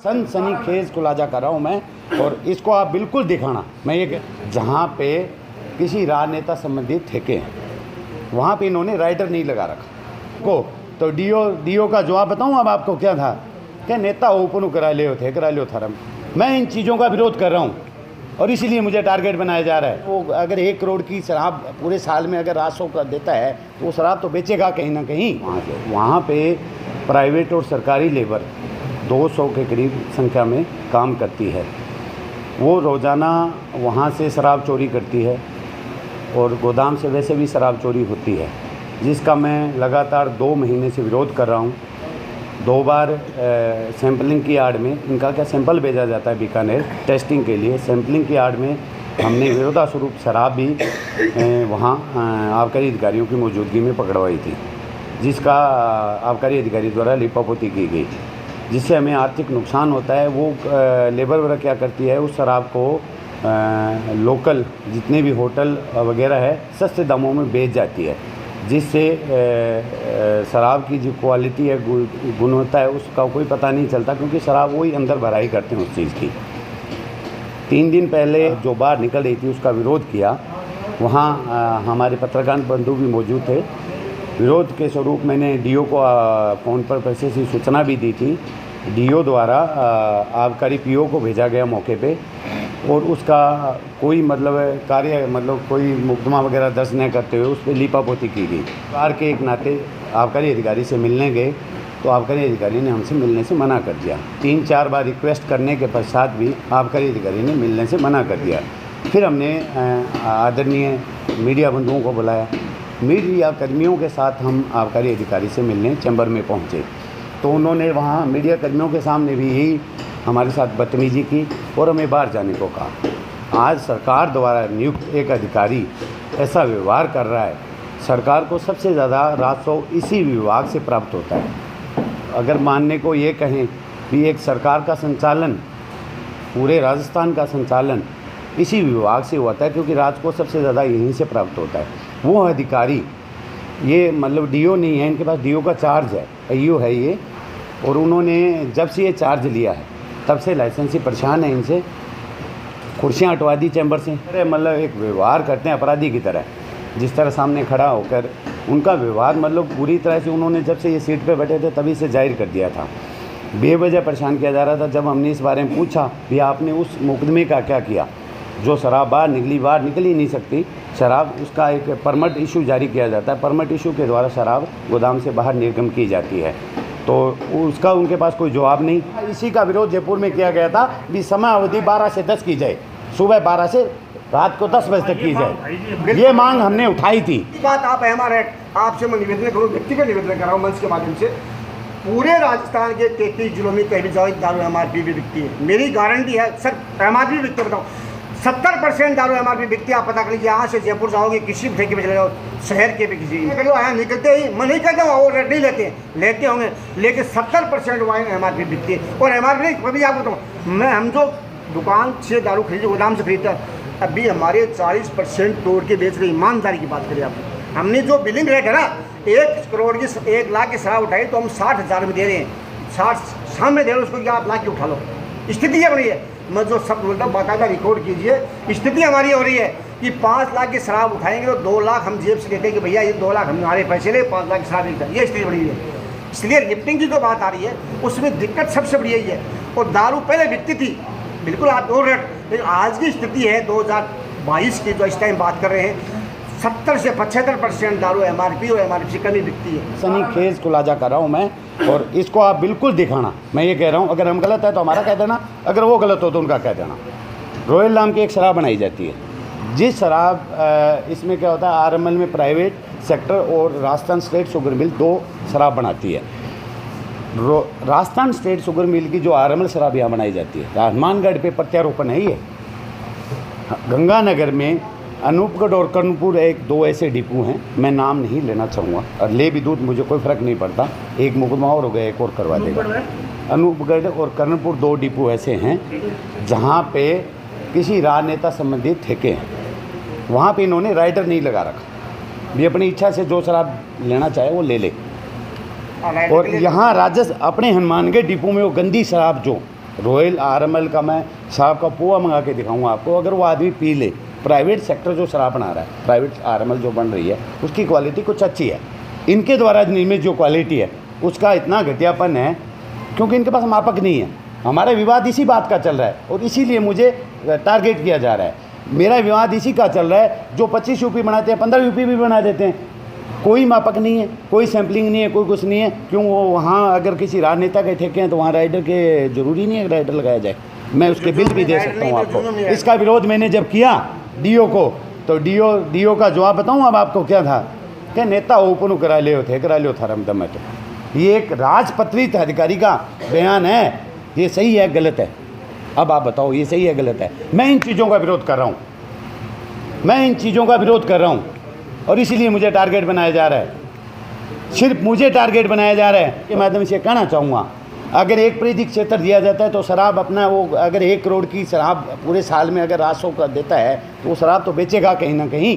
सनसनीखेज खुलासा कर रहा हूँ मैं, और इसको आप बिल्कुल दिखाना। मैं ये जहाँ पे किसी राजनेता संबंधी ठेके हैं वहाँ पे इन्होंने राइडर नहीं लगा रखा को, तो डीओ का जवाब बताऊँ अब आपको क्या था, क्या नेता ओपन करा लियो थरम। मैं इन चीज़ों का विरोध कर रहा हूँ और इसीलिए मुझे टारगेट बनाया जा रहा है। वो अगर 1 करोड़ की शराब पूरे साल में अगर राजस्व का देता है तो वो शराब तो बेचेगा कहीं ना कहीं। वहाँ पे प्राइवेट और सरकारी लेबर 200 के करीब संख्या में काम करती है। वो रोज़ाना वहाँ से शराब चोरी करती है और गोदाम से वैसे भी शराब चोरी होती है, जिसका मैं लगातार 2 महीने से विरोध कर रहा हूँ। 2 बार सैम्पलिंग की आड़ में इनका क्या सैंपल भेजा जाता है बीकानेर टेस्टिंग के लिए। सैम्पलिंग की आड़ में हमने विरोधास्वरूप शराब भी वहाँ आबकारी अधिकारियों की मौजूदगी में पकड़वाई थी, जिसका आबकारी अधिकारी द्वारा लिपापोती की गई, जिससे हमें आर्थिक नुकसान होता है। वो लेबर वगैरह क्या करती है, उस शराब को लोकल जितने भी होटल वगैरह है सस्ते दामों में बेच जाती है, जिससे शराब की जो क्वालिटी है, गुणवत्ता है, उसका कोई पता नहीं चलता, क्योंकि शराब वही अंदर भराई करते हैं उस चीज़ की। 3 दिन पहले जो बाहर निकल रही थी उसका विरोध किया। वहाँ हमारे पत्रकार बंधु भी मौजूद थे। विरोध के स्वरूप मैंने डीओ को फ़ोन पर प्रेस की सूचना भी दी थी। डीओ द्वारा आबकारी पीओ को भेजा गया मौके पे, और उसका कोई कोई मुकदमा वगैरह दर्ज न करते हुए उस पर लिपापोती की गई। कार के एक नाते आबकारी अधिकारी से मिलने गए तो आबकारी अधिकारी ने हमसे मिलने से मना कर दिया। 3-4 बार रिक्वेस्ट करने के पश्चात भी आबकारी अधिकारी ने मिलने से मना कर दिया। फिर हमने आदरणीय मीडिया बंधुओं को बुलाया। मीडिया कर्मियों के साथ हम आबकारी अधिकारी से मिलने चैम्बर में पहुँचे, तो उन्होंने वहाँ मीडिया कर्मियों के सामने भी यही हमारे साथ बदतमीजी की और हमें बाहर जाने को कहा। आज सरकार द्वारा नियुक्त एक अधिकारी ऐसा व्यवहार कर रहा है। सरकार को सबसे ज़्यादा राजस्व इसी विभाग से प्राप्त होता है। अगर मानने को ये कहें कि एक सरकार का संचालन, पूरे राजस्थान का संचालन इसी विभाग से होता है, क्योंकि राजस्व सबसे ज़्यादा यहीं से प्राप्त होता है। वो अधिकारी ये डीओ नहीं है, इनके पास डीओ का चार्ज है, AO है ये, और उन्होंने जब से ये चार्ज लिया है तब से लाइसेंसी परेशान है इनसे। कुर्सियाँ हटवा दी चैम्बर से। एक व्यवहार करते हैं अपराधी की तरह, जिस तरह सामने खड़ा होकर उनका व्यवहार पूरी तरह से उन्होंने जब से ये सीट पे बैठे थे तभी से जाहिर कर दिया था। बेवजह परेशान किया जा रहा था। जब हमने इस बारे में पूछा भी आपने उस मुकदमे का क्या किया, जो शराब बाहर निकल ही नहीं सकती शराब, उसका एक परमिट इशू जारी किया जाता है। परमिट इशू के द्वारा शराब गोदाम से बाहर निर्गम की जाती है, तो उसका उनके पास कोई जवाब नहीं। इसी का विरोध जयपुर में किया गया था भी समय अवधि 12 से 10 की जाए, सुबह 12 से रात को 10 बजे तक की जाए। ये मांग हमने उठाई थी। बात आप हमारे आपसे मैं निवेदन करूँ, व्यक्तिगत निवेदन कर रहा हूँ मंच के माध्यम से। पूरे राजस्थान के 33 जिलों में कहीं भी जाओ दारू MRP भी बिकती है। मेरी गारंटी है सर, MRP बिकते बताऊँ 70% दारू MRP बिकती है। आप पता कर लीजिए, यहाँ से जयपुर जाओगे किसी भी ठेके पे चले जाओ, शहर के भी किसी यहाँ निकलते ही मैं नहीं कहता हूँ वो रेट नहीं लेते होंगे, लेकिन 70% वाइन MRP बिकती है। और MRP कभी आपको बताऊँ मैं, हम जो दुकान से दारू खरीदे गोदाम से खरीदते हैं, अभी हमारे 40% तोड़ के बेच रहे। ईमानदारी की बात करें आप, हमने जो बिलिंग रेट है ना 1 करोड़ की 1 लाख की शराब उठाई तो हम 60,000 में दे रहे हैं। 60 सामने दे रहे हैं उसको, क्या आप लाख की उठा लो। स्थिति है बड़ी है, मैं जो सब बोलता हूँ बाकायदा रिकॉर्ड कीजिए। स्थिति हमारी हो रही है कि 5 लाख की शराब उठाएंगे तो 2 लाख हम जेब से देते हैं कि भैया ये 2 लाख हमारे पैसे ले, 5 लाख की शराब नहीं। ये स्थिति बड़ी है। इसलिए लिफ्टिंग की जो बात आ रही है उसमें दिक्कत सबसे बड़ी यही है। और दारू पहले बिकती थी बिल्कुल आप 2 रेट, लेकिन आज की स्थिति है 2022 की जो इस टाइम बात कर रहे हैं, 70 से 75% दारू MRP और MRP से कमी बिकती है। सनसनीखेज खुलासा कर रहा हूँ मैं, और इसको आप बिल्कुल दिखाना। मैं ये कह रहा हूँ, अगर हम गलत है तो हमारा कह देना, अगर वो गलत हो तो उनका कह देना। रॉयल नाम की एक शराब बनाई जाती है, जिस शराब इसमें क्या होता है, RML में प्राइवेट सेक्टर और राजस्थान स्टेट शुगर मिल 2 शराब बनाती है। राजस्थान स्टेट शुगर मिल की जो RML शराब यहाँ बनाई जाती है, हनुमानगढ़ पे प्रत्यारोपण है ये। गंगानगर में अनूपगढ़ और कर्णपुर 1-2 ऐसे डिपो हैं, मैं नाम नहीं लेना चाहूँगा, और ले भी दूध मुझे कोई फ़र्क नहीं पड़ता। एक मुकदमा और हो गया, एक और करवा देगा। अनूपगढ़ और कर्णपुर 2 डिपो ऐसे हैं जहाँ पे किसी राजनेता संबंधित ठेके हैं। वहाँ पे इन्होंने राइडर नहीं लगा रखा, भी अपनी इच्छा से जो शराब लेना चाहे वो ले ले। और यहाँ अपने हनुमानगढ़ डिपो में वो गंदी शराब जो रॉयल आरएमएल का मैं साहब का पोहा मंगा के दिखाऊंगा आपको, अगर वो आदमी पी ले। प्राइवेट सेक्टर जो शराब बना रहा है, प्राइवेट आरएमएल जो बन रही है, उसकी क्वालिटी कुछ अच्छी है। इनके द्वारा निर्मित जो क्वालिटी है उसका इतना घटियापन है, क्योंकि इनके पास मापक नहीं है। हमारा विवाद इसी बात का चल रहा है और इसीलिए मुझे टारगेट किया जा रहा है। मेरा विवाद इसी का चल रहा है, जो 25 यूपी बनाते हैं 15 यूपी भी बना देते हैं। कोई मापक नहीं है, कोई सैम्पलिंग नहीं है, कोई कुछ नहीं है। क्यों? वो वहाँ अगर किसी राजनेता के ठेके हैं तो वहाँ राइडर के ज़रूरी नहीं है राइडर लगाया जाए। मैं उसके बिल भी दे सकता हूँ आपको। इसका विरोध मैंने जब किया डीओ को, तो डीओ का जवाब बताऊँ अब आपको क्या था कि नेता ओपन करा लियो था रमदम में। तो ये एक राजपत्रित अधिकारी का बयान है, ये सही है गलत है? अब आप बताओ ये सही है गलत है? मैं इन चीज़ों का विरोध कर रहा हूँ, मैं इन चीज़ों का विरोध कर रहा हूँ और इसीलिए मुझे टारगेट बनाया जा रहा है। सिर्फ मुझे टारगेट बनाया जा रहा है। के माध्यम से कहना चाहूँगा, अगर 1 परिधि क्षेत्र दिया जाता है तो शराब अपना वो, अगर 1 करोड़ की शराब पूरे साल में अगर राजस्व का देता है तो वो शराब तो बेचेगा कहीं ना कहीं।